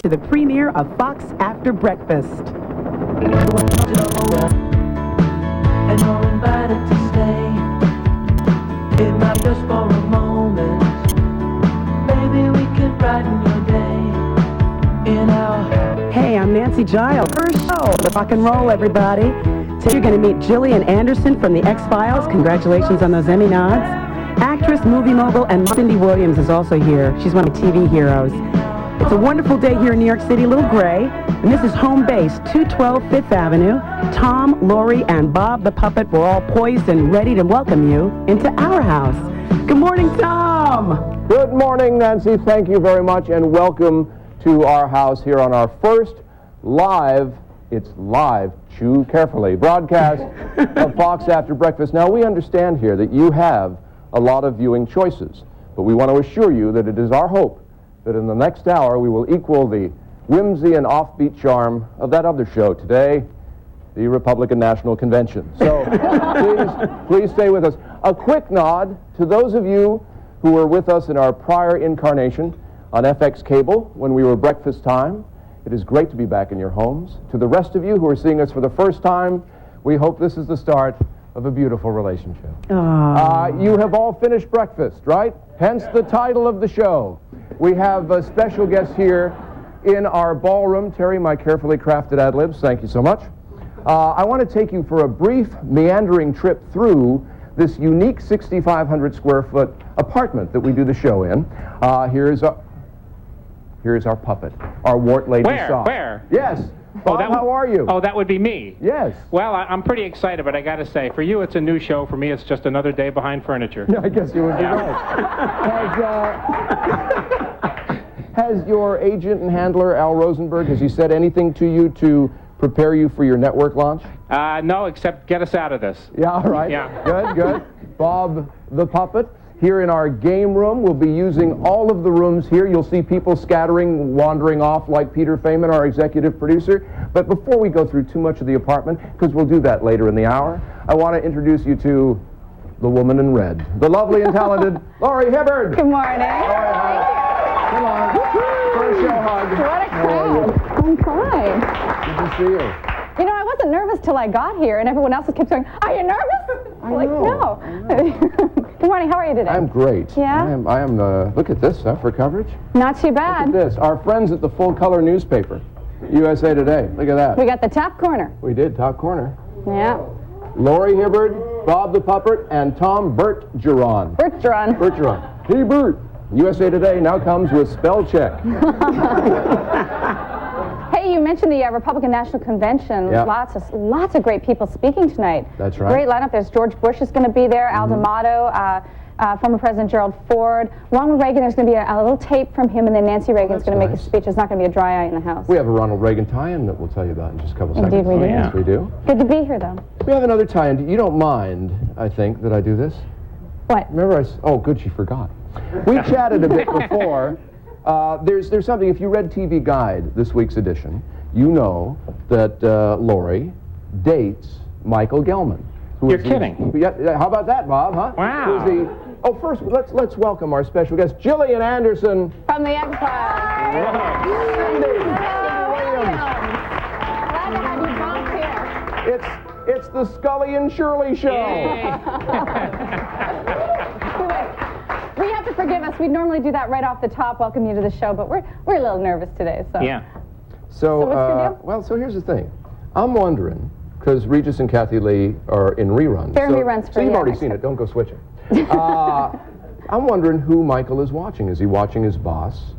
to the premiere of Fox After Breakfast. And you're invited to stay. It might just for a moment. Maybe we could brighten your day in our... Hey, I'm Nancy Giles. First show, the rock and roll, everybody. Today you're going to meet Gillian Anderson from The X-Files. Congratulations on those Emmy nods. Actress, movie mogul, and Cindy Williams is also here. She's one of my TV heroes. It's a wonderful day here in New York City, a little gray, and this is home base, 212 Fifth Avenue. Tom, Lori, and Bob the Puppet were all poised and ready to welcome you into our house. Good morning, Tom! Good morning, Nancy. Thank you very much, and welcome to our house here on our first live, it's live, chew carefully, broadcast of Fox After Breakfast. Now, we understand here that you have a lot of viewing choices, but we want to assure you that it is our hope that in the next hour we will equal the whimsy and offbeat charm of that other show today, the Republican National Convention. So please stay with us. A quick nod to those of you who were with us in our prior incarnation on FX Cable when we were breakfast time. It is great to be back in your homes. To the rest of you who are seeing us for the first time, we hope this is the start of a beautiful relationship. You have all finished breakfast, right? Hence the title of the show. We have a special guest here in our ballroom. Terry, my carefully crafted ad-libs, thank you so much. I want to take you for a brief, meandering trip through this unique 6,500 square foot apartment that we do the show in. Here's our puppet, our Wart Lady Sock. Where? Yes. Bob, how are you? Oh, that would be me. Yes. Well, I'm pretty excited, but I got to say, for you it's a new show. For me, it's just another day behind furniture. I guess you would be right. Has your agent and handler, Al Rosenberg, has he said anything to you to prepare you for your network launch? No, except get us out of this. Yeah, all right. Yeah. Good. Bob the Puppet. Here in our game room, we'll be using all of the rooms here. You'll see people scattering, wandering off like Peter Feynman, our executive producer. But before we go through too much of the apartment, because we'll do that later in the hour, I want to introduce you to the woman in red, the lovely and talented Lori Hibbard. Good morning. Lori, come on. First show hug. What a crowd. I'm fine. Good to see you. You know, I wasn't nervous till I got here, and everyone else just kept saying, "Are you nervous?" I'm like, no. Good morning. How are you today? I'm great. Yeah? I am. Look at this for coverage. Not too bad. Look at this. Our friends at the full color newspaper, USA Today. Look at that. We got the top corner. We did, top corner. Yeah. Lori Hibbard, Bob the Puppet, and Tom Bergeron. Bergeron. Hey, Bert. USA Today now comes with spell check. Hey, you mentioned the Republican National Convention. Yeah. Lots of great people speaking tonight. That's right. Great lineup. There's George Bush is going to be there, Al D'Amato, former President Gerald Ford, Ronald Reagan. There's going to be a little tape from him, and then Nancy Reagan's going to make a speech. There's not going to be a dry eye in the house. We have a Ronald Reagan tie-in that we'll tell you about in just a couple seconds. Indeed we do. Yes, we do. Good to be here, though. We have another tie-in. You don't mind, I think, that I do this? What? Remember oh, good, she forgot. We chatted a bit before. There's something, if you read TV Guide, this week's edition, you know that Lori dates Michael Gelman. You're kidding. How about that, Bob, huh? Wow. First, let's welcome our special guest, Gillian Anderson. From the X-Files. Cindy Williams. Glad to have you both here. It's the Scully and Shirley show. We have to forgive us. We normally do that right off the top, welcome you to the show, but we're a little nervous today. So. Yeah. So what's your deal? Well, so here's the thing. I'm wondering, because Regis and Kathy Lee are in reruns. They're in reruns for So you've you, already next seen time. it. Don't go switching. I'm wondering who Michael is watching. Is he watching his boss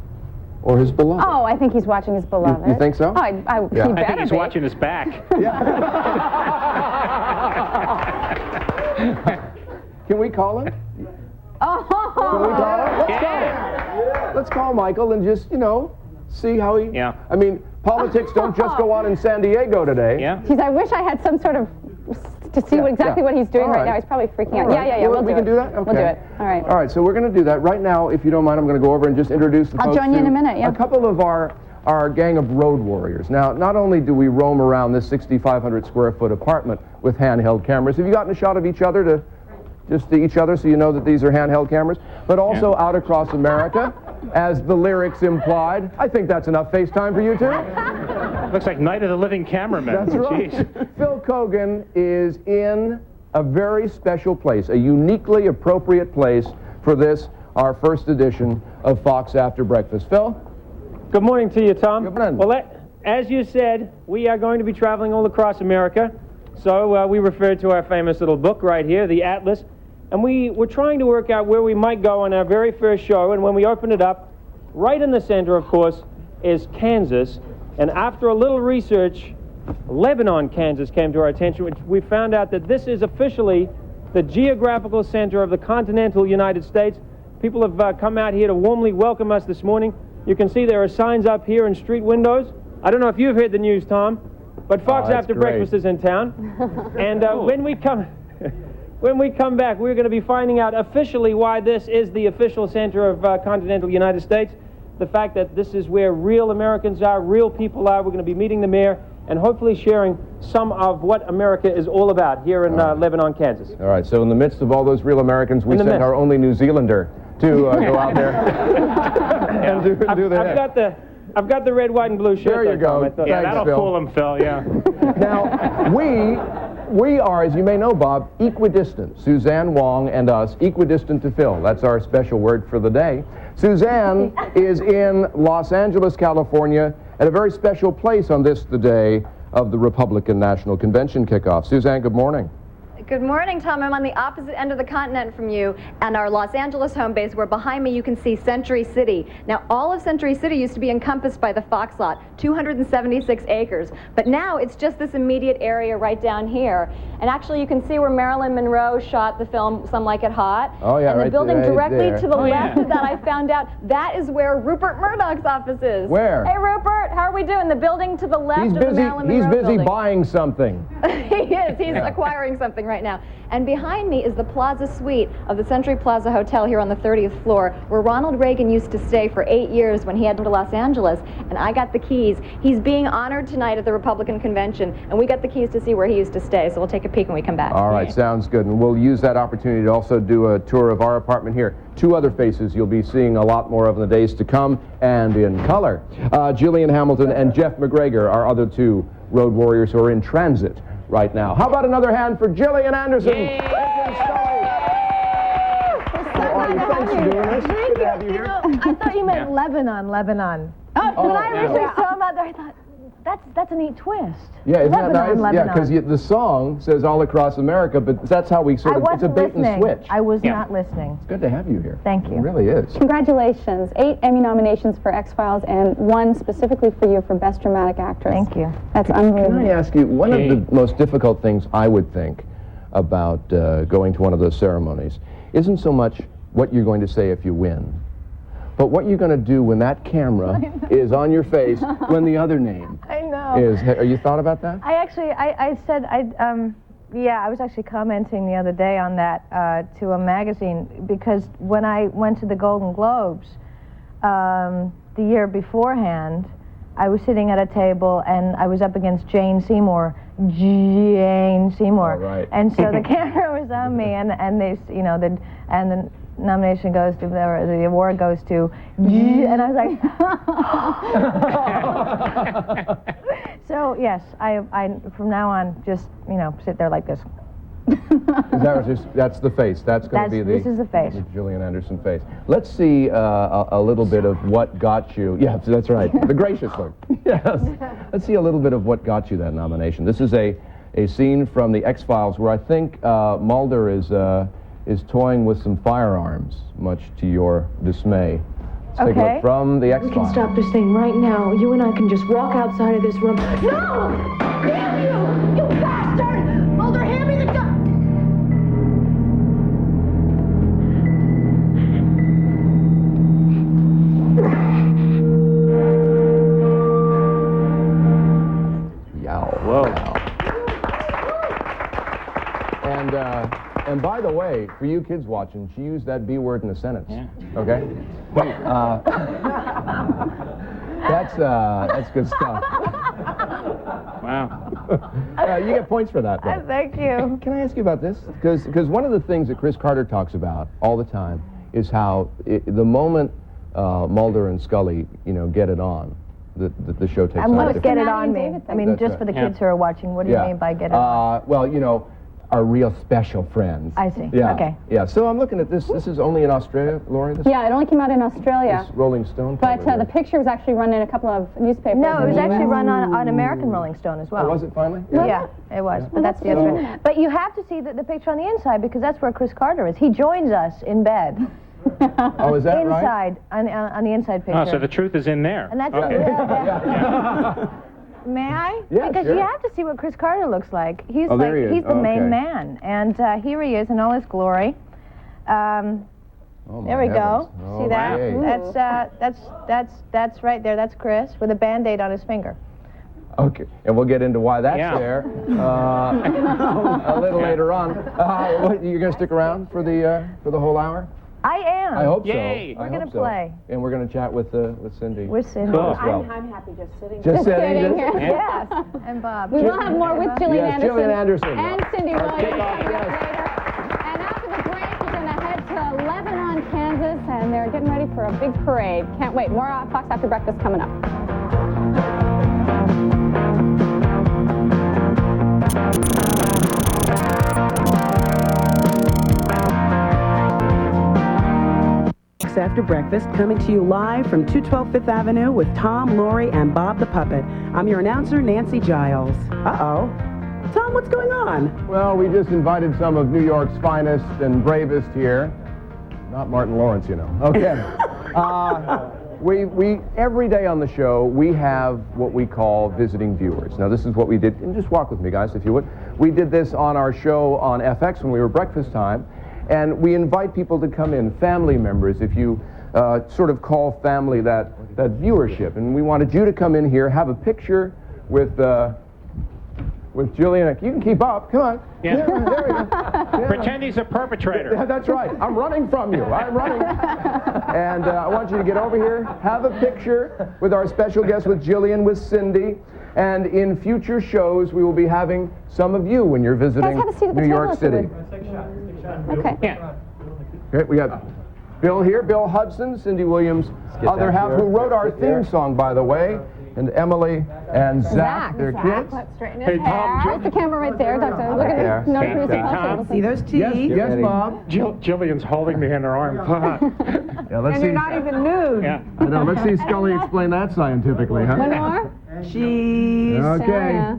or his beloved? Oh, I think he's watching his beloved. You think so? Oh, Yeah. he I better think he's be. watching us back. Can we call him? Oh. Can we call him? Let's call him. Let's call Michael and just, see how he... Yeah. I mean, politics don't just go on in San Diego today. Yeah. Geez, I wish I had some sort of... to see exactly what he's doing All right right. now. He's probably freaking out. All right. Yeah, Well, we do can it. do that? Okay. We'll do it. All right. All right, so we're going to do that. Right now, if you don't mind, I'm going to go over and just introduce the I'll folks join you in to a minute, yeah. a couple of our gang of road warriors. Now, not only do we roam around this 6,500 square foot apartment with handheld cameras, have you gotten a shot of each other to each other so you know that these are handheld cameras? But also out across America, as the lyrics implied. I think that's enough FaceTime for you two. Looks like Night of the Living Cameraman. That's right. Jeez. Phil Kogan is in a very special place, a uniquely appropriate place for this, our first edition of Fox After Breakfast. Phil? Good morning to you, Tom. Good morning. Well, as you said, we are going to be traveling all across America. So we referred to our famous little book right here, the Atlas. And we were trying to work out where we might go on our very first show. And when we opened it up, right in the center, of course, is Kansas. And after a little research, Lebanon, Kansas came to our attention. We found out that this is officially the geographical center of the continental United States. People have come out here to warmly welcome us this morning. You can see there are signs up here in street windows. I don't know if you've heard the news, Tom, but Fox After Breakfast is in town. And when we come back, we're going to be finding out officially why this is the official center of continental United States. The fact that this is where real Americans are, real people are. We're going to be meeting the mayor and hopefully sharing some of what America is all about here in Lebanon, Kansas. All right, so in the midst of all those real Americans, we sent our only New Zealander to go out there and do the I've got the red, white, and blue shirt. There you go. Yeah, Thanks, that'll Phil. fool him, Phil, yeah. Now, we are, as you may know, Bob, equidistant. Suzanne Wong and us, equidistant to Phil. That's our special word for the day. Suzanne is in Los Angeles, California, at a very special place on this, the day of the Republican National Convention kickoff. Suzanne, good morning. Good morning, Tom. I'm on the opposite end of the continent from you and our Los Angeles home base, where behind me you can see Century City. Now, all of Century City used to be encompassed by the Fox lot, 276 acres. But now it's just this immediate area right down here. And actually, you can see where Marilyn Monroe shot the film Some Like It Hot. Oh, yeah, and the right building there, directly there. to the Oh, left yeah. of that, I found out, that is where Rupert Murdoch's office is. Where? Hey, Rupert, how are we doing? The building to the left He's of the busy. Marilyn He's Monroe busy building. buying something. He is. He's acquiring something right now. And behind me is the Plaza Suite of the Century Plaza Hotel here on the 30th floor, where Ronald Reagan used to stay for 8 years when he had to Los Angeles, and I got the keys. He's being honored tonight at the Republican Convention, and we got the keys to see where he used to stay, so we'll take a peek when we come back. All right, sounds good. And we'll use that opportunity to also do a tour of our apartment here. Two other faces you'll be seeing a lot more of in the days to come, and in color. Jillian Hamilton and Jeff McGregor, our other two road warriors who are in transit right now. How about another hand for Jillian Anderson? Yay! Thanks for doing this. Good to have you here. I thought you meant Lebanon. When I originally saw him out there, I thought, that's a neat twist. Yeah, isn't that nice? Lebanon. Yeah, because the song says all across America, but that's how we sort of, it's a bait and switch. I was not listening. It's good to have you here. Thank you. It really is. Congratulations. 8 Emmy nominations for X-Files and 1 specifically for you for Best Dramatic Actress. Thank you. That's Can unbelievable. I ask you, one of the most difficult things I would think about going to one of those ceremonies isn't so much what you're going to say if you win, but what you're going to do when that camera is on your face when the other name I know. is. Are you thought about that? I actually, I said, yeah, I was actually commenting the other day on that to a magazine, because when I went to the Golden Globes the year beforehand, I was sitting at a table and I was up against Jane Seymour. Oh, right. And so the camera was on me, and they, you know, the nomination goes to, the award goes to, and I was like, so yes, I from now on just, you know, sit there like this. That's the face. That's going to be This is the face. the Gillian Anderson face. Let's see a little bit of what got you. Yes, that's right. The gracious look. Yes. Let's see a little bit of what got you that nomination. This is a scene from the X-Files where I think Mulder is toying with some firearms, much to your dismay. Let's take a look from the We X-Files. can stop this thing right now. You and I can just walk outside of this room. No! Damn you! You bastard! Mulder, hand me the gun! Yow. Whoa. And by the way, for you kids watching, she used that B word in a sentence. Yeah. Okay? That's good stuff. Wow. You get points for that, though. Thank you. Can I ask you about this? Because one of the things that Chris Carter talks about all the time is how the moment Mulder and Scully, you know, get it on. The show takes And on. what's get it Maddie on and mean? David I thing. mean, That's just right. for the Yeah. kids who are watching, what do you mean by get it on? Well, you know, our real special friends. I see. Yeah. Okay. Yeah. So I'm looking at this. This is only in Australia, Lori. This, Yeah, it only came out in Australia. this Rolling Stone. But cover the here. picture was actually run in a couple of newspapers. No, it in was the actually US. run on American Rolling Stone as well. Oh, was it finally? Yeah, it was. But that's the other one. But you have to see the picture on the inside because that's where Chris Carter is. He joins us in bed. Oh, is that right? Inside, on the inside picture. Oh, so the truth is in there. And that's okay. May I? Yeah, because sure. you have to see what Chris Carter looks like. He's Oh, there he is. he's the Okay. main man, and here he is in all his glory. Oh, my There we heavens. go. Oh, See that? okay. That's right there. That's Chris with a Band-Aid on his finger. Okay, and we'll get into why that's Yeah. there a little later on. What, you're going to stick around for the whole hour? I am. I hope Yay. so. I We're gonna hope so. play. And we're going to chat with Cindy. We're sitting. Cool. as well. I'm happy just sitting Just sitting. Sitting here. Yes. And Bob. We will have more with Gillian Yes, Anderson. Gillian Anderson. And Cindy Williams kick coming off, up yes. later. And after the break, we're going to head to Lebanon, Kansas, and they're getting ready for a big parade. Can't wait. More Fox After Breakfast coming up. Fox After Breakfast, coming to you live from 212 Fifth Avenue with Tom, Lori, and Bob the Puppet. I'm your announcer, Nancy Giles. Uh-oh. Tom, what's going on? Well, we just invited some of New York's finest and bravest here. Not Martin Lawrence, you know. Okay. We every day on the show, we have what we call visiting viewers. Now, this is what we did, and just walk with me, guys, if you would. We did this on our show on FX when we were breakfast time, and we invite people to come in, family members, if you sort of call family that viewership. And we wanted you to come in here, have a picture with Gillian. You can keep up. Come on. Yeah. There we go. Yeah. Pretend he's a perpetrator. Yeah, that's right. I'm running from you. I'm running. And I want you to get over here, have a picture with our special guest, with Gillian, with Cindy. And in future shows, we will be having some of you when you're visiting have a seat at the New table York if you City. would. Okay. Yeah. Okay, we got Bill here, Bill Hudson, Cindy Williams, other half, who wrote our theme song, by the way, and Emily and Zach, their kids. Let's straighten Hey, his Tom, hair. That's the camera right there, Doctor. Look at there. no Hey, cruise Tom. See those teeth? Yes, Bob. Jillian's holding me in her arm. Come on. Yeah, let's see. even nude. Yeah. I know, let's see Scully explain that scientifically, huh? One more. Cheese. Okay. Yeah.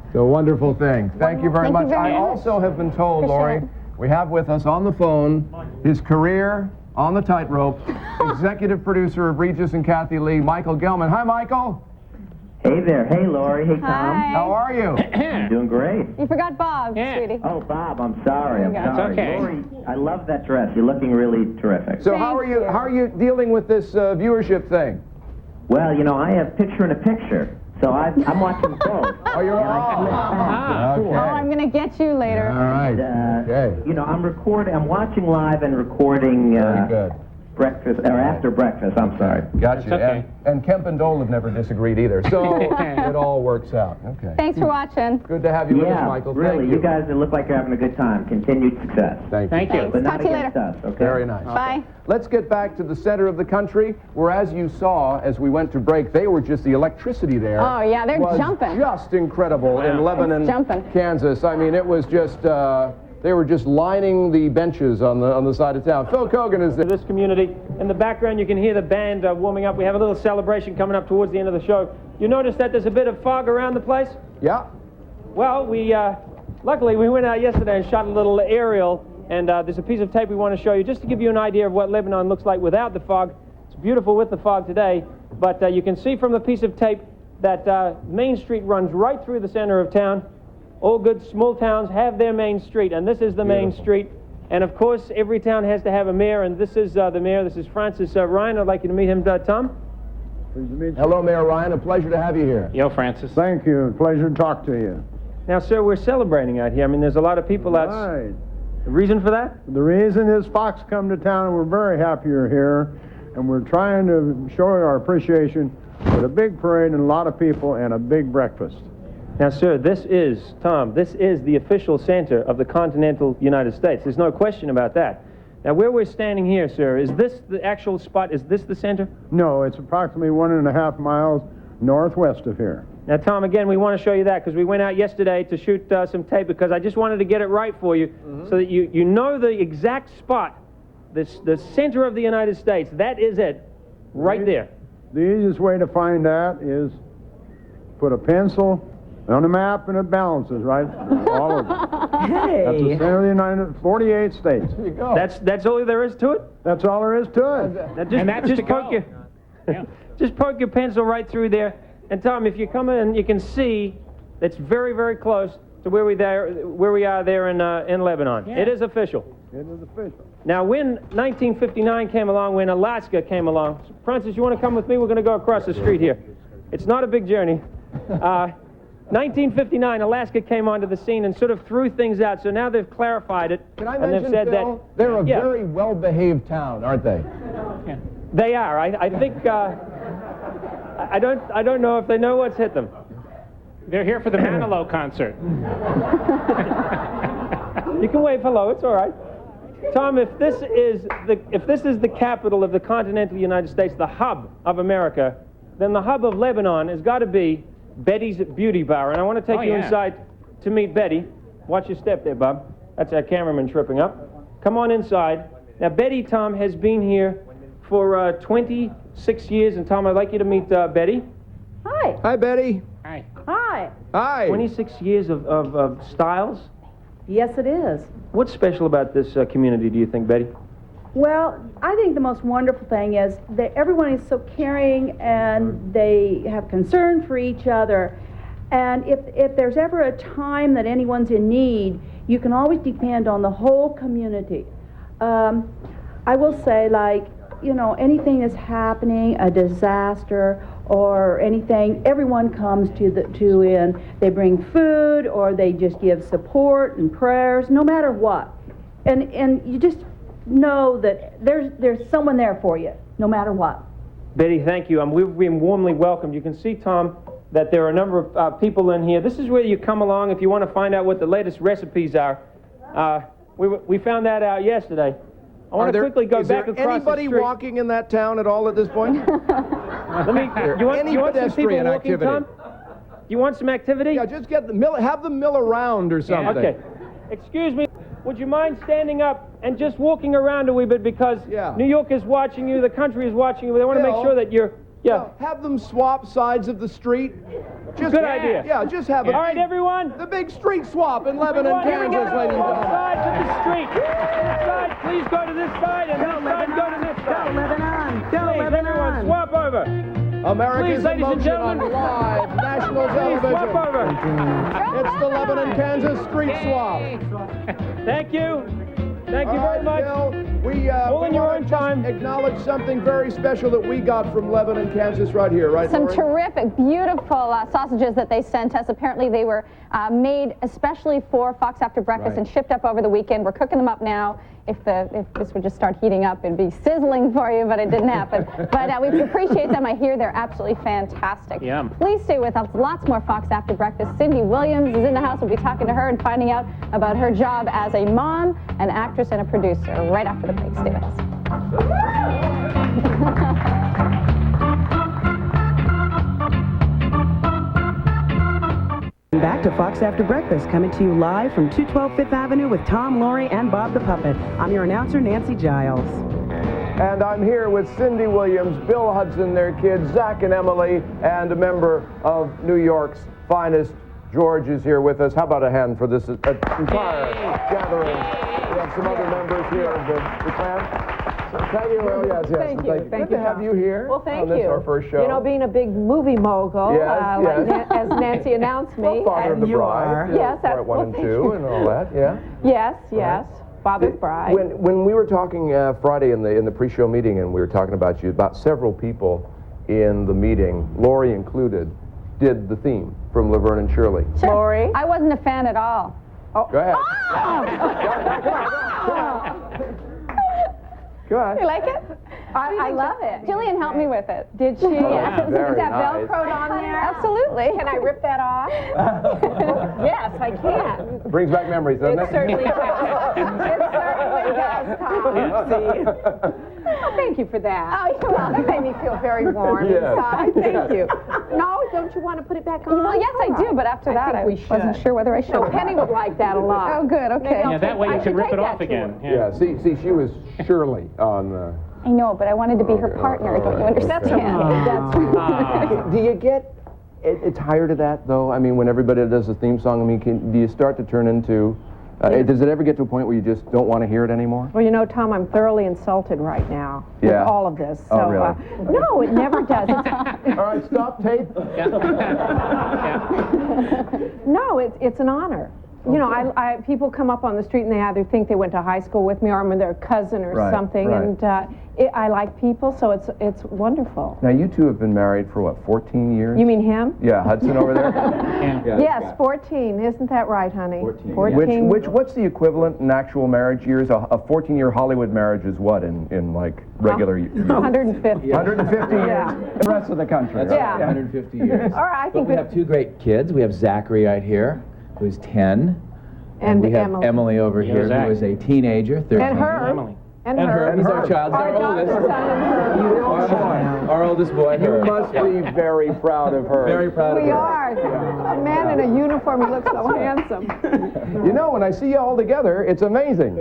It's a wonderful thing. Thank you very Thank you much. very I much. also have been told, Appreciate Lori, it. we have with us on the phone his career on the tightrope, executive producer of Regis and Kathy Lee, Michael Gelman. Hi, Michael. Hey there. Hey, Lori. Hey, Tom. Hi. How are you? Doing great. You forgot Bob, Yeah. sweetie. Oh, Bob, I'm sorry. I'm There you go. sorry. It's okay. Lori, I love that dress. You're looking really terrific. So how Thank are you? you. How are you dealing with this viewership thing? Well, you know, I have picture in a picture, so I'm watching both. Oh, you're Oh, I'm going to get you later. All right. Okay. You know, I'm watching live and recording Very good. breakfast, or after breakfast, I'm sorry. Gotcha. It's okay. And Kemp and Dole have never disagreed either, so it all works out. Okay. Thanks for watching. Good to have you with Yeah, us, Michael. really, Thank you guys look like you're having a good time. Continued success. Thank you. Thank you. But not Talk to you against later. us, okay? Very nice. Bye. Let's get back to the center of the country, where, as you saw, as we went to break, they were just the electricity there. Oh, yeah, they're was jumping. Just incredible in Lebanon, It's jumping. Kansas. I mean, it was just they were just lining the benches on the side of town. Phil Kogan is there. This community. In the background, you can hear the band warming up. We have a little celebration coming up towards the end of the show. You notice that there's a bit of fog around the place? Yeah. Well, luckily we went out yesterday and shot a little aerial, and there's a piece of tape we want to show you just to give you an idea of what Lebanon looks like without the fog. It's beautiful with the fog today, but you can see from the piece of tape that Main Street runs right through the center of town. All good small towns have their main street, and this is the main street. And of course, every town has to have a mayor, and this is the mayor. This is Francis Ryan. I'd like you to meet him, Tom. Hello, Mayor Ryan. A pleasure to have you here. Yo, Francis. Thank you. Pleasure to talk to you. Now, sir, we're celebrating out here. I mean, there's a lot of people out. Right. The reason for that? The reason is Fox come to town, and we're very happy you're here, and we're trying to show our appreciation with a big parade and a lot of people and a big breakfast. Now, sir, this is the official center of the continental United States. There's no question about that. Now, where we're standing here, sir, is this the actual spot? Is this the center? No, it's approximately 1.5 miles northwest of here. Now, Tom, again, we want to show you that because we went out yesterday to shoot some tape because I just wanted to get it right for you so that you know the exact spot, the center of the United States. That is it, right there. The easiest way to find that is put a pencil on a map and it balances, right? All of it. Hey. That's the center of the United 48 states. There you go. That's all there is to it? That's all there is to it. Now And that's just to poke go. just poke your pencil right through there. And Tom, if you come in, you can see it's very, very close to where we are there in Lebanon. Yeah. It is official. It is official. Now, when 1959 came along, when Alaska came along, Francis, you want to come with me? We're going to go across the street here. It's not a big journey. 1959, Alaska came onto the scene and sort of threw things out. So now they've clarified it. Can I and mention, they've said Phil, they're a Yeah. very well-behaved town, aren't they? They are. I think. I don't know if they know what's hit them. They're here for the Manilow concert. You can wave hello. It's all right. Tom, if this is the capital of the continental United States, the hub of America, then the hub of Lebanon has got to be Betty's Beauty Bar. And I want to take you inside to meet Betty. Watch your step there, Bob. That's our cameraman tripping up. Come on inside. Now, Betty, Tom, has been here for 26 years. And, Tom, I'd like you to meet Betty. Hi. Hi, Betty. Hi. Hi. Hi. 26 years of styles. Yes, it is. What's special about this community, do you think, Betty? Well, I think the most wonderful thing is that everyone is so caring and they have concern for each other. And if there's ever a time that anyone's in need, you can always depend on the whole community. I will say, like, you know, anything that's happening, a disaster or anything, everyone comes to in. They bring food or they just give support and prayers, no matter what. And you just know that there's someone there for you, no matter what. Betty, thank you. We've been warmly welcomed. You can see, Tom, that there are a number of people in here. This is where you come along if you want to find out what the latest recipes are. We found that out yesterday. I want to quickly go back across the street. Is there anybody walking in that town at all at this point? You want some people walking, activity? Tom? You want some activity? Yeah, just get have them mill around or something. Okay. Excuse me. Would you mind standing up and just walking around a wee bit because New York is watching you, the country is watching you. They want to make sure that you're... Yeah. Have them swap sides of the street. Just, Good idea. Yeah, just have All right, everyone. the big street swap in Lebanon, Here we go. Kansas, ladies and Both gentlemen. sides of the street. This side, please go to this side, and this side, go to this side. Go, Lebanon! Go, Please, everyone, Lebanon! swap over. America's Please, ladies and in motion on gentlemen. live national Please, television. swap over. It's the Lebanon, Kansas street swap. Thank you. Thank you very much. Bill, we All in your wanna own just time. acknowledge something very special that we got from Lebanon, Kansas right here, right, Some Lauren? terrific, beautiful sausages that they sent us. Apparently they were made especially for Fox After Breakfast and shipped up over the weekend. We're cooking them up now. If this would just start heating up, it'd be sizzling for you, but it didn't happen. But we appreciate them. I hear they're absolutely fantastic. Yum. Please stay with us. Lots more Fox After Breakfast. Cindy Williams is in the house. We'll be talking to her and finding out about her job as a mom, an actress, and a producer right after the break. Stay with us. Back to Fox After Breakfast, coming to you live from 212 Fifth Avenue with Tom Laurie and Bob the Puppet. I'm your announcer, Nancy Giles. And I'm here with Cindy Williams, Bill Hudson, their kids, Zach and Emily, and a member of New York's finest. George is here with us. How about a hand for this entire gathering? We have some other members here of the clan. Thank you. Well, yes. Thank you. Good to have you here. Well, thank on this, you. our first show. You know, being a big movie mogul, as Nancy announced me. Well, Father of the Bride. Yes, Part 1 and 2 and all that. Yeah. Yes. Father's Bride. When we were talking Friday in the pre-show meeting, and we were talking about you, about several people in the meeting, Laurie included, did the theme from Laverne and Shirley. Sure. Laurie? I wasn't a fan at all. Go ahead. Go ahead. You like it? I love it. Jillian helped me with it. Did she? Yeah, very Is that nice. Velcroed on there? Absolutely. Can I rip that off? Yes, I can. Brings back memories, doesn't it? It certainly does. It certainly does. us, Tom. Oh, thank you for that. Oh, you're welcome. That made me feel very warm Yes. inside. Thank Yes. you. No, don't you want to put it back on? Well, yes, I do, but after that, I wasn't sure whether I should. No, Penny would like that a lot. Oh, good, okay. Yeah, that way you can rip it off again. Yeah, see, she was Shirley on the... I know, but I wanted to be her partner, don't you understand? That's right. Do you get tired of that, though? I mean, when everybody does a theme song, I mean, do you start to turn into... does it ever get to a point where you just don't want to hear it anymore? Well, you know, Tom, I'm thoroughly insulted right now with all of this. So, Oh, really? No, it never does. All right, stop tape. No, it's an honor. You know, people come up on the street and they either think they went to high school with me or I'm their cousin or something, and I like people, so it's wonderful. Now, you two have been married for, what, 14 years? You mean him? Yeah, Hudson over there? Yes, 14. Isn't that right, honey? 14. What's the equivalent in actual marriage years? A 14-year Hollywood marriage is what in like regular years? 150. 150 years. The rest of the country. Right? Yeah. 150 years. All right, I think we have two great kids. We have Zachary right here, who's 10. And we have Emily over here, Zach. who is a teenager, 13. And her. Emily. And her. He's our child. He's our oldest. Our oldest boy. You must be very proud of her. Very proud of her. We are. A man in a uniform, he looks so handsome. You know, when I see you all together, it's amazing.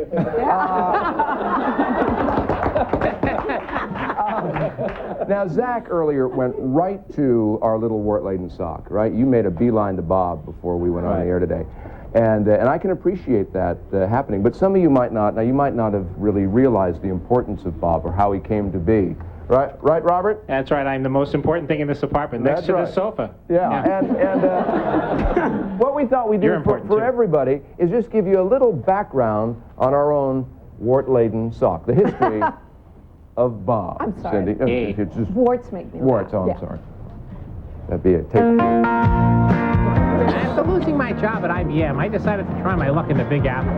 Now, Zach earlier went right to our little wart-laden sock, right? You made a beeline to Bob before we went on the air today. And I can appreciate that happening, but some of you might not. Now, you might not have really realized the importance of Bob or how he came to be. Right, Robert? That's right. I'm the most important thing in this apartment, next to the sofa. Yeah. And what we thought we'd do for everybody is just give you a little background on our own wart-laden sock, the history of Bob. I'm sorry. Cindy. It's just Warts make me warts. laugh. Oh, I'm sorry. That'd be it. Take After losing my job at IBM, I decided to try my luck in the Big Apple.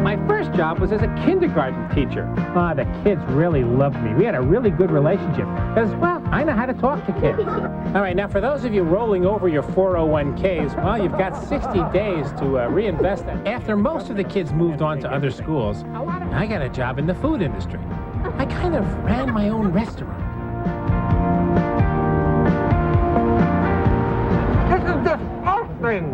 My first job was as a kindergarten teacher. The kids really loved me. We had a really good relationship. Because, well, I know how to talk to kids. All right, now for those of you rolling over your 401ks, well, you've got 60 days to reinvest them. After most of the kids moved on to other schools, I got a job in the food industry. I kind of ran my own restaurant. This is disgusting!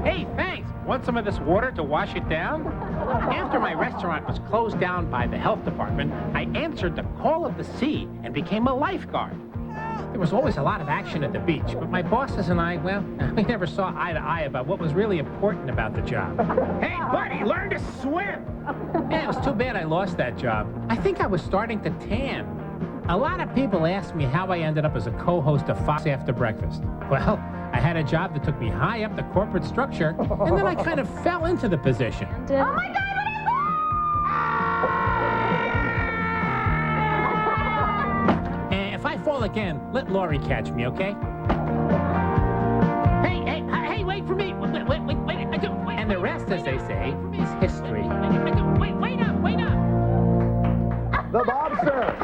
Hey, thanks! Want some of this water to wash it down? After my restaurant was closed down by the health department, I answered the call of the sea and became a lifeguard. There was always a lot of action at the beach, but my bosses and I, well, we never saw eye to eye about what was really important about the job. Hey, buddy, learn to swim! Yeah, it was too bad I lost that job. I think I was starting to tan. A lot of people ask me how I ended up as a co-host of Fox After Breakfast. Well, I had a job that took me high up the corporate structure, and then I kind of fell into the position. Oh my God, And if I fall again, let Laurie catch me, okay? Hey, wait for me! Wait. And the rest, as they say, is history. Wait up! the Bobster.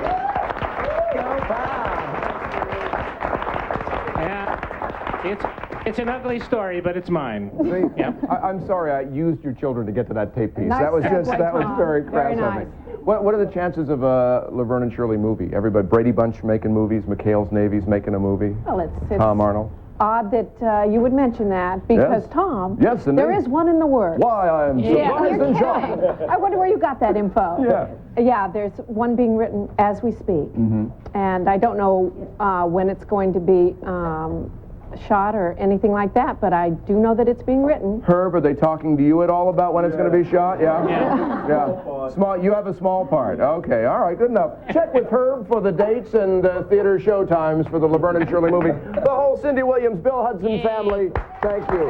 Yeah, it's an ugly story, but it's mine. See, Yep. I'm sorry I used your children to get to that tape piece. Nice That was segue, very Tom. crass Very of me. nice. What are the chances of a Laverne and Shirley movie? Everybody, Brady Bunch making movies, McHale's Navy's making a movie. Well, it's Tom Arnold. odd that you would mention that because, Yes. Tom, Yes, indeed. there is one in the works. Why, I am surprised You're and kidding. shocked. I wonder where you got that info. Yeah. Yeah, there's one being written as we speak. Mm-hmm. And I don't know when it's going to be shot or anything like that, but I do know that it's being written. Herb, are they talking to you at all about when it's going to be shot? Yeah? Yeah. Small. You have a small part. Okay, all right, good enough. Check with Herb for the dates and theater show times for the Laverne and Shirley movie. The whole Cindy Williams, Bill Hudson family, thank you.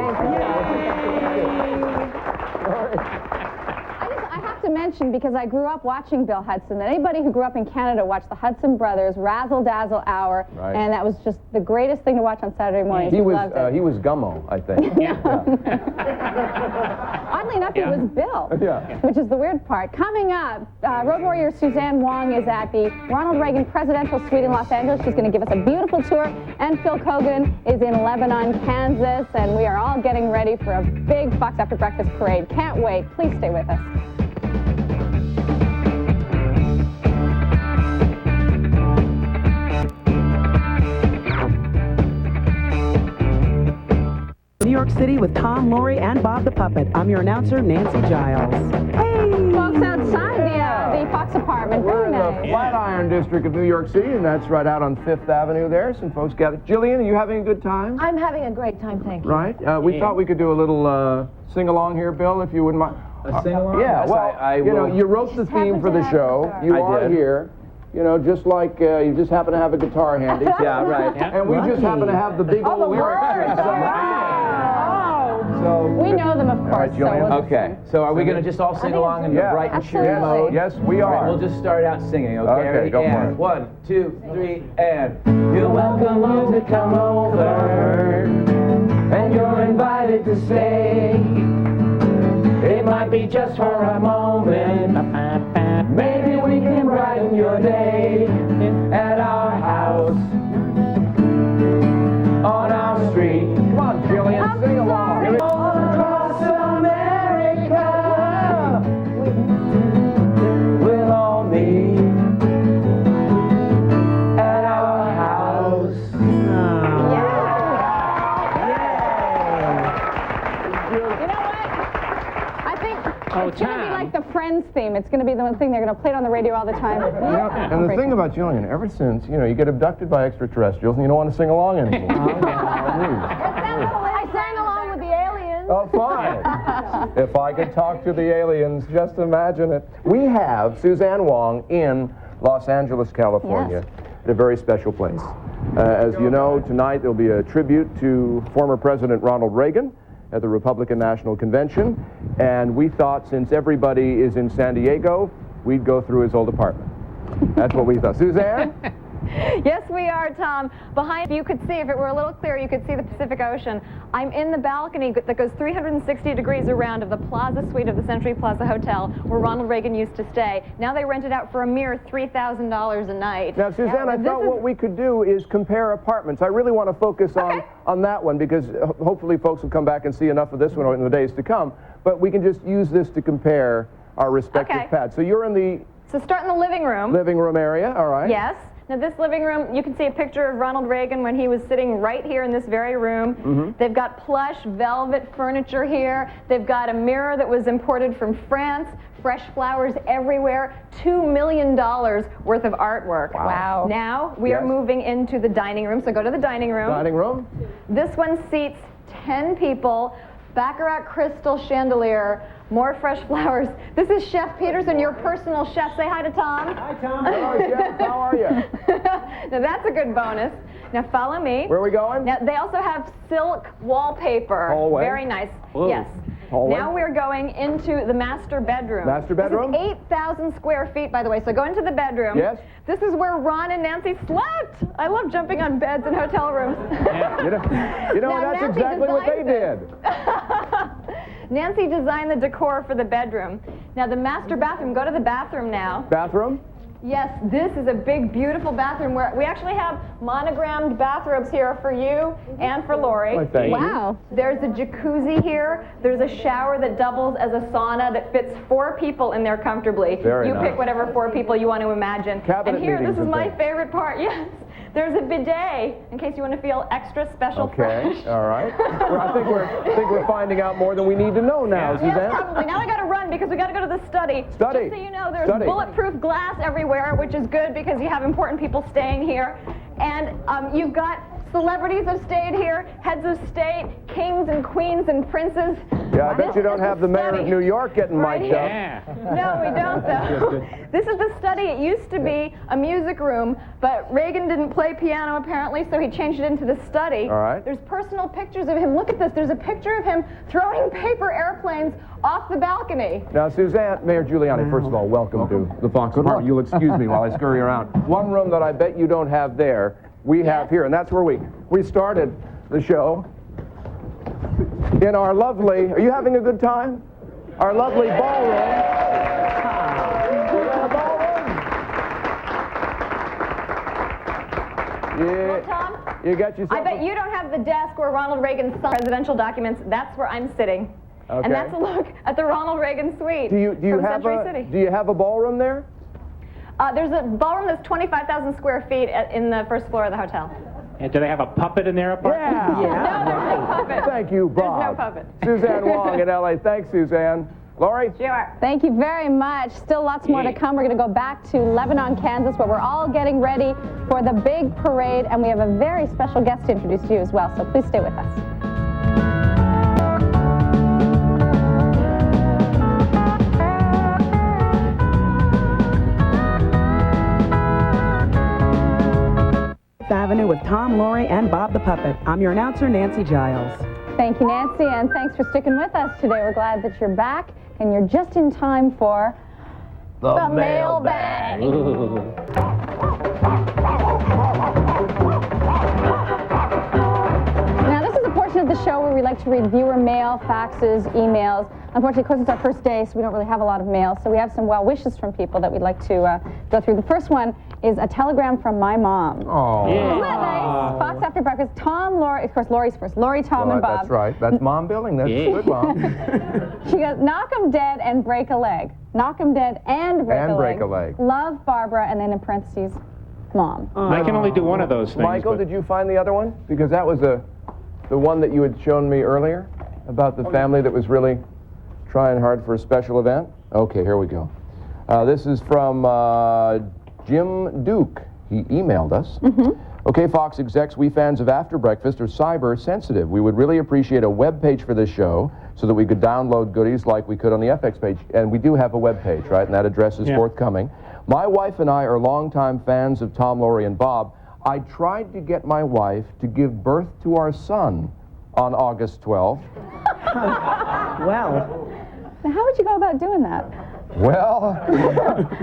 I have to mention, because I grew up watching Bill Hudson, that anybody who grew up in Canada watched the Hudson Brothers Razzle Dazzle Hour, Right. and that was just the greatest thing to watch on Saturday mornings. He Loved it. was Gummo, I think. Oddly enough, thought it was Bill, which is the weird part. Coming up, road warrior Suzanne Wong is at the Ronald Reagan Presidential Suite in Los Angeles. She's going to give us a beautiful tour. And Phil Kogan is in Lebanon, Kansas. And we are all getting ready for a big Fox After Breakfast parade. Can't wait. Please stay with us. New York City with Tom, Lori, and Bob the Puppet. I'm your announcer, Nancy Giles. Hey! Folks outside the Fox apartment. We're Very in nice. the Flatiron District of New York City, and that's right out on 5th Avenue there. Some folks got it. Jillian, are you having a good time? I'm having a great time, thank you. Right? We thought we could do a little sing-along here, Bill, if you wouldn't mind. A sing-along? Yeah, Yes, well, I you know, will. you wrote the theme for the show. You are here. You know, just like you just happen to have a guitar handy. Yeah, right. And we just happen to have the big old lyrics. So, We know them, of course. all right, Jillian. Okay, so are we going to just all sing along in the bright and cheery Absolutely. mode? Yes, we All right, are. we'll just start out singing, okay? Okay, Ready? go for And it. 1, 2, 3, and... You're welcome all to come over, and you're invited to stay. It might be just for a moment. Maybe we can brighten your day at our house, on our street. Come on, Jillian, sing along. Across America, we'll all meet at our house. You know what? I think it's going to be Tom. like the Friends theme. It's going to be the one thing they're going to play it on the radio all the time. And the thing about Jillian, ever since, you know, you get abducted by extraterrestrials and you don't want to sing along anymore. I sang along with the aliens. Oh, fine. If I could talk to the aliens, just imagine it. We have Suzanne Wong in Los Angeles, California, at a very special place. As you know, tonight there'll be a tribute to former President Ronald Reagan at the Republican National Convention, and we thought since everybody is in San Diego, we'd go through his old apartment. That's what we thought. Suzanne? Yes, we are, Tom. Behind you could see, if it were a little clearer, you could see the Pacific Ocean. I'm in the balcony that goes 360 degrees around of the Plaza Suite of the Century Plaza Hotel, where Ronald Reagan used to stay. Now they rent it out for a mere $3,000 a night. Now, Suzanne, I thought what we could do is compare apartments. I really want to focus on that one because hopefully folks will come back and see enough of this one in the days to come. But we can just use this to compare our respective pads. So you're in the So start in the living room. living room area, all right? Yes. Now this living room, you can see a picture of Ronald Reagan when he was sitting right here in this very room. They've got plush velvet furniture here. They've got a mirror that was imported from France. Fresh flowers everywhere. $2 million worth of artwork. Wow. Now we are moving into the dining room. So go to the dining room. Dining room? This one seats 10 people. Baccarat crystal chandelier. More fresh flowers. This is Chef Peterson, your personal chef. Say hi to Tom. Hi, Tom. Hello, Chef. How are you? Now that's a good bonus. Now follow me. Where are we going? Now they also have silk wallpaper. Hallway. Very nice. Whoa. Yes. Hallway. Now we're going into the master bedroom. Master bedroom? This is 8,000 square feet, by the way. So go into the bedroom. Yes. This is where Ron and Nancy slept. I love jumping on beds in hotel rooms. You know, Now, that's Nancy exactly what they designed did. Nancy designed the decor for the bedroom. Now the master bathroom. Go to the bathroom now. Bathroom? Yes, this is a big, beautiful bathroom where we actually have monogrammed bathrobes here for you and for Lori. Why, thank you. Wow. There's a jacuzzi here. There's a shower that doubles as a sauna that fits 4 people in there comfortably. Very you nice. pick whatever 4 people you want to imagine. Cabinet and here, this meetings is and my things. favorite part. Yes. There's a bidet in case you want to feel extra special fresh. Okay, all right. Well, I think we're finding out more than we need to know now, Yes, Suzanne. probably. Now I got to run because we got to go to the study. Study. Just so you know, there's Study. bulletproof glass everywhere, which is good because you have important people staying here. And you've got celebrities have stayed here, heads of state, kings and queens and princes. Yeah, I bet you don't have the mayor of New York getting Right mic'd up. Yeah. No, we don't, though. This is the study. It used to be a music room, but Reagan didn't play piano, apparently, so he changed it into the study. All right. There's personal pictures of him. Look at this. There's a picture of him throwing paper airplanes off the balcony. Now, Suzanne, Mayor Giuliani, first of all, welcome to the Fox Apartment. You'll excuse me while I scurry around. One room that I bet you don't have there, we have here, and that's where we started the show in our lovely, are you having a good time? our lovely ballroom. Well, Tom, You got yourself. I bet you don't have the desk where Ronald Reagan signed presidential documents. That's where I'm sitting. Okay. And that's a look at the Ronald Reagan suite Do you from have Century a City. Do you have a ballroom there? There's a ballroom that's 25,000 square feet in the first floor of the hotel. And do they have a puppet in there? No, there's no puppet. Thank you, Bob. There's no puppet. Suzanne Wong in LA. Thanks, Suzanne. Lori? Sure. Thank you very much. Still lots more to come. We're going to go back to Lebanon, Kansas, where we're all getting ready for the big parade, and we have a very special guest to introduce to you as well, so please stay with us. Avenue with Tom, Lori, and Bob the Puppet. I'm your announcer, Nancy Giles. Thank you, Nancy, and thanks for sticking with us today. We're glad that you're back, and you're just in time for the mailbag. Now, this is a portion of the show where we like to read viewer mail, faxes, emails. Unfortunately, of course, it's our first day, so we don't really have a lot of mail. So we have some well wishes from people that we'd like to go through. The first one is a telegram from my mom. Oh. Isn't that nice? Fox After Breakfast. Tom, Lori, of course, Lori's first. Lori, Tom, and Bob. That's right. That's mom billing. That's good, Mom. She goes, knock 'em dead and break a leg. Knock 'em dead and break a leg. break a leg. Love, Barbara, and then in parentheses, Mom. I can only do one of those things. Michael, did you find the other one? Because that was the one that you had shown me earlier about the family that was really trying hard for a special event. Okay, here we go. This is from Jim Duke. He emailed us. Okay, Fox execs, we fans of After Breakfast are cyber sensitive. We would really appreciate a web page for this show so that we could download goodies like we could on the FX page. And we do have a web page, right? And that address is forthcoming. My wife and I are longtime fans of Tom, Lori, and Bob. I tried to get my wife to give birth to our son on August 12th. Well. Now, how would you go about doing that? Well,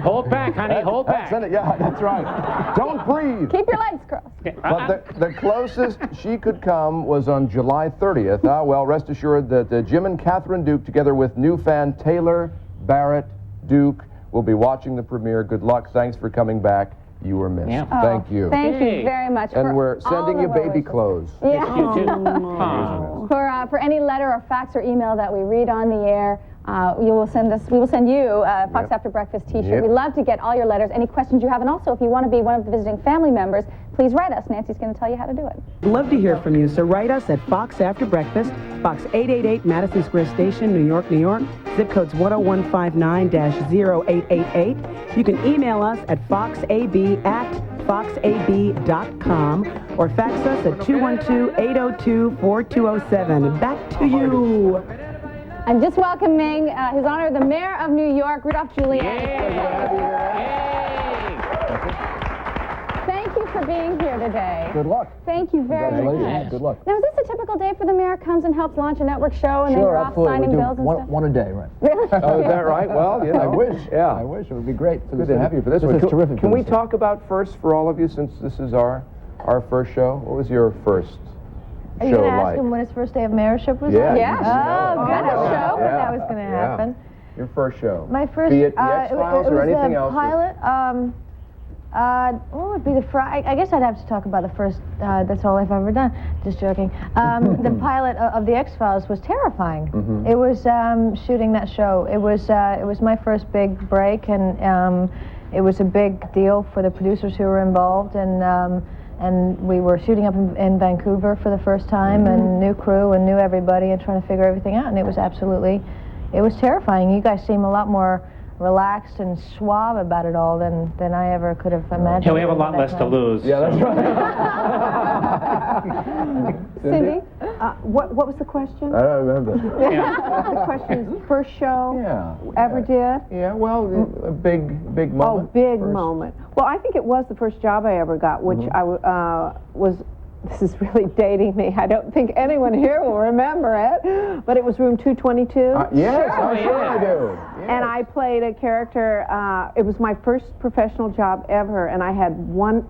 hold back, honey, hold back. Yeah, that's right. Don't breathe. Keep your legs crossed. But the closest she could come was on July 30th. Well, rest assured that Jim and Catherine Duke, together with new fan Taylor Barrett Duke, will be watching the premiere. Good luck. Thanks for coming back. You were missed. Yeah. Thank you. Thank you very much. And for we're sending all you the well baby wishes. clothes. Yeah. Oh. For any letter or fax or email that we read on the air, we will send you a Fox After Breakfast t-shirt. We love to get all your letters, any questions you have, and also if you want to be one of the visiting family members, please write us. Nancy's going to tell you how to do it. Love to hear from you, so write us at Fox After Breakfast, Box 888, Madison Square Station, New York, New York. Zip code's 10159-0888. You can email us at foxab@foxab.com or fax us at 212-802-4207. Back to you. I'm just welcoming His Honor, the Mayor of New York, Rudolph Giuliani. Thank you for being here today. Good luck. Thank you very much. Good luck. Now, is this a typical day for the mayor? Comes and helps launch a network show, and then you're off signing bills and stuff? One a day, right? Really? Oh, is that right? Well, you know. I wish. Yeah. I wish. It would be great. Good to have you for this one. This is terrific. Can we talk about first for all of you, since this is our first show? What was your first Are you show going to ask like? him what his first day of mayorship was Yeah. like? Yeah. Oh, good. I was hoping that was going to happen. Your first show. My first, Be it the X-Files it or was anything a else? pilot. What would be the I guess I'd have to talk about the first. That's all I've ever done. Just joking. The pilot of the X-Files was terrifying. It was shooting that show. It was my first big break, and it was a big deal for the producers who were involved, and we were shooting up in Vancouver for the first time, and new crew and new everybody, and trying to figure everything out. And it was terrifying. You guys seem a lot more relaxed and suave about it all than I ever could have imagined. Yeah, we have a lot less to lose. Yeah, that's right. Cindy, what was the question? I don't remember. The question is first show ever did? Yeah, well, a big moment. Oh, big moment. Well, I think it was the first job I ever got, which I was. This is really dating me. I don't think anyone here will remember it, but it was room 222. Yes, I'm sure I do. Yes. And I played a character. It was my first professional job ever, and I had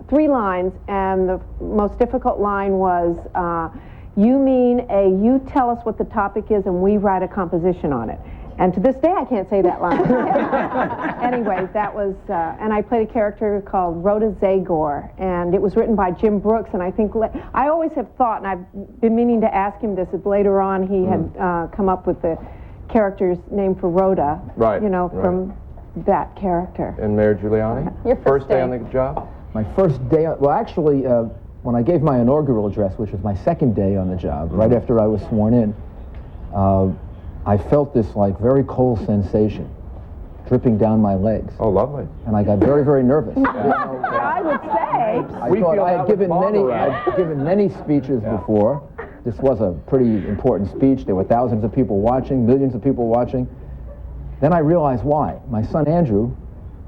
3 lines, and the most difficult line was, you tell us what the topic is, and we write a composition on it. And to this day, I can't say that line. Anyway, that was, and I played a character called Rhoda Zagor, and it was written by Jim Brooks, and I think, I always have thought, and I've been meaning to ask him this, if later on he had come up with the character's name for Rhoda, right, you know, from that character. And Mayor Giuliani? Your first day day on the job? My first day, well, actually, when I gave my inaugural address, which was my second day on the job, right after I was sworn in, I felt this like very cold sensation dripping down my legs. Oh, lovely. And I got very, very nervous. I would say. I thought I had given many speeches before. This was a pretty important speech. There were thousands of people watching, millions of people watching. Then I realized why. My son Andrew,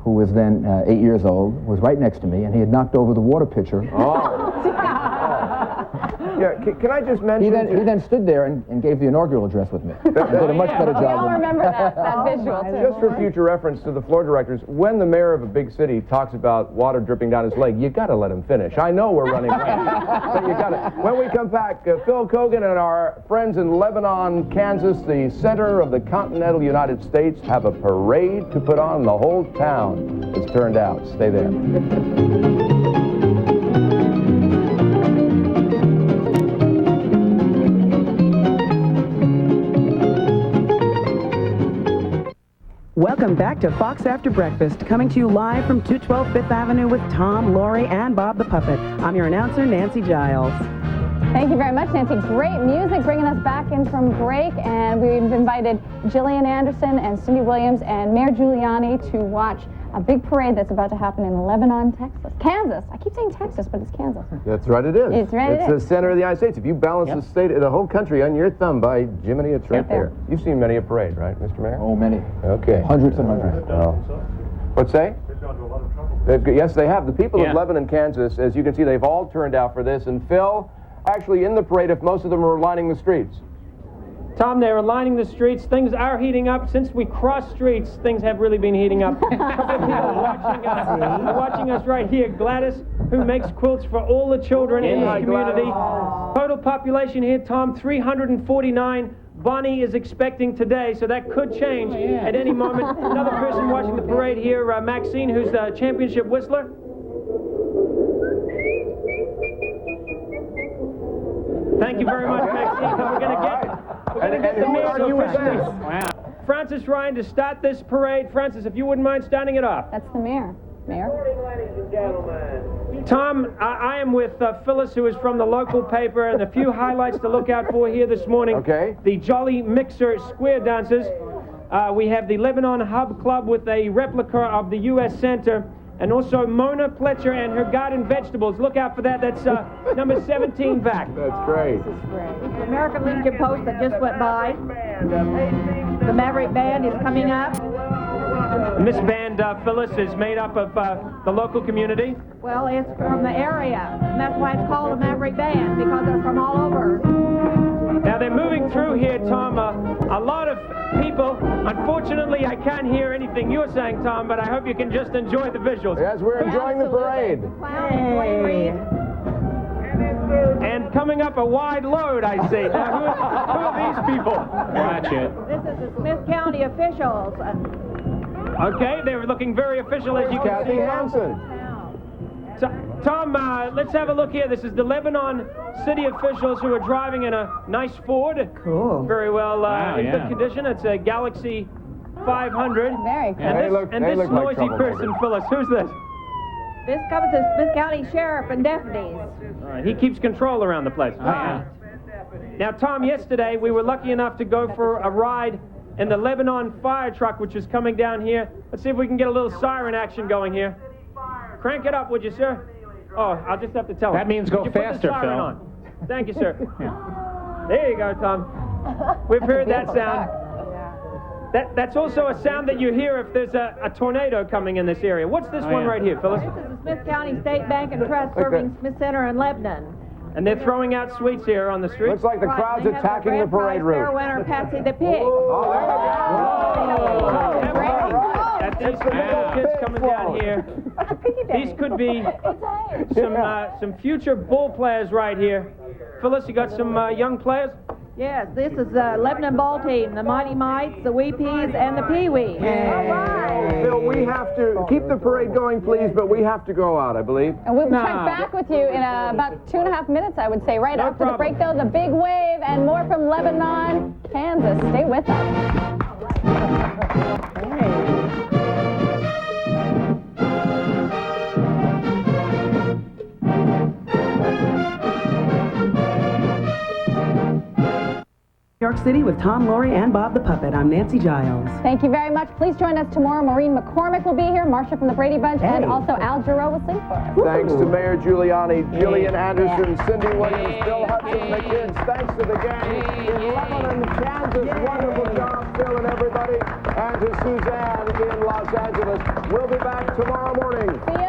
who was then 8 years old, was right next to me, and he had knocked over the water pitcher. Yeah, can I just mention... He then stood there and gave the inaugural address with me. And did a much better job. We all remember that visual, too. Just for future reference to the floor directors, when the mayor of a big city talks about water dripping down his leg, you got to let him finish. I know we're running late, but you got to. When we come back, Phil Kogan and our friends in Lebanon, Kansas, the center of the continental United States, have a parade to put on. The whole town has turned out. Stay there. Welcome back to Fox After Breakfast, coming to you live from 212 Fifth Avenue with Tom, Lori, and Bob the Puppet. I'm your announcer, Nancy Giles. Thank you very much, Nancy. Great music bringing us back in from break, and we've invited Gillian Anderson and Cindy Williams and Mayor Giuliani to watch a big parade that's about to happen in Lebanon, Kansas. I keep saying Texas, but it's Kansas. That's right, it is. It's right, It's the center of the United States. If you balance the state, the whole country on your thumb, by Jiminy, it's right there. You've seen many a parade, right, Mr. Mayor? Oh, many. Okay. Hundreds and hundreds. Oh. What's that? Yes, they have. The people of Lebanon, Kansas, as you can see, they've all turned out for this. And Phil, actually in the parade, if most of them are lining the streets. Tom, they're lining the streets. Things are heating up. Since we crossed streets, things have really been heating up. A couple of people watching us right here. Gladys, who makes quilts for all the children in this community. Total population here, Tom, 349. Bonnie is expecting today, so that could change at any moment. Another person watching the parade here, Maxine, who's the championship whistler. Thank you very much, Maxine. We're going to get the mayor to officially. Francis Ryan to start this parade. Francis, if you wouldn't mind starting it off. That's the mayor. Mayor? Ladies and gentlemen. Tom, I am with Phyllis, who is from the local paper, and a few highlights to look out for here this morning. Okay. The Jolly Mixer Square Dancers. We have the Lebanon Hub Club with a replica of the U.S. Center. And also Mona Pletcher and her garden vegetables. Look out for that. That's number 17 back. That's great. The American Legion Post that just went by. The Maverick Band is coming up. And this band, Phyllis, is made up of the local community. Well, it's from the area, and that's why it's called a Maverick Band, because they're from all over. Now they're moving through here, Tom. A lot of people. Unfortunately, I can't hear anything you're saying, Tom, but I hope you can just enjoy the visuals. Yes, we're enjoying the parade. And coming up a wide load, I see. Now, who are these people? Watch it. This is the Smith County officials. Okay, they're looking very official, as you can see. Kathy Hansen. So, Tom, let's have a look here. This is the Lebanon city officials who are driving in a nice Ford. Cool. Very well in good condition. It's a Galaxy 500. Very cool. And this noisy person, Phyllis, who's this? This comes to Smith County Sheriff and deputies. All right, he keeps control around the place. Now, Tom, yesterday we were lucky enough to go for a ride in the Lebanon fire truck, which is coming down here. Let's see if we can get a little siren action going here. Crank it up, would you, sir? Oh, I'll just have to tell him. That means go Would you put the faster, siren Phil. on? Thank you, sir. There you go, Tom. We've heard that sound. That's also a sound that you hear if there's a tornado coming in this area. What's this one right here, Phyllis? This is the Smith County State Bank and Trust serving Smith Center in Lebanon. And they're throwing out sweets here on the street. Looks like the crowd's attacking the parade route. Fair winner, Patsy the Pig. That's these little kids coming down here. These could be some future ball players right here. Phyllis, you got some young players? Yes, this is the Lebanon ball team, the Mighty Mites, the Wee Peas, and the Pee Wee. Phil, we have to keep the parade going, please, but we have to go out, I believe. And we'll check back with you in about 2.5 minutes, I would say. Right after the break, though, the big wave and more from Lebanon, Kansas. Stay with us. New York City with Tom Laurie and Bob the Puppet. I'm Nancy Giles. Thank you very much. Please join us tomorrow. Maureen McCormick will be here, Marcia from the Brady Bunch, and also Al Jarreau will sing for us. Thanks to Mayor Giuliani, Gillian Anderson, Cindy Williams, Bill Hudson, the kids. Thanks to the gang in Lebanon, Kansas. Wonderful job, Phil and everybody. And to Suzanne in Los Angeles. We'll be back tomorrow morning.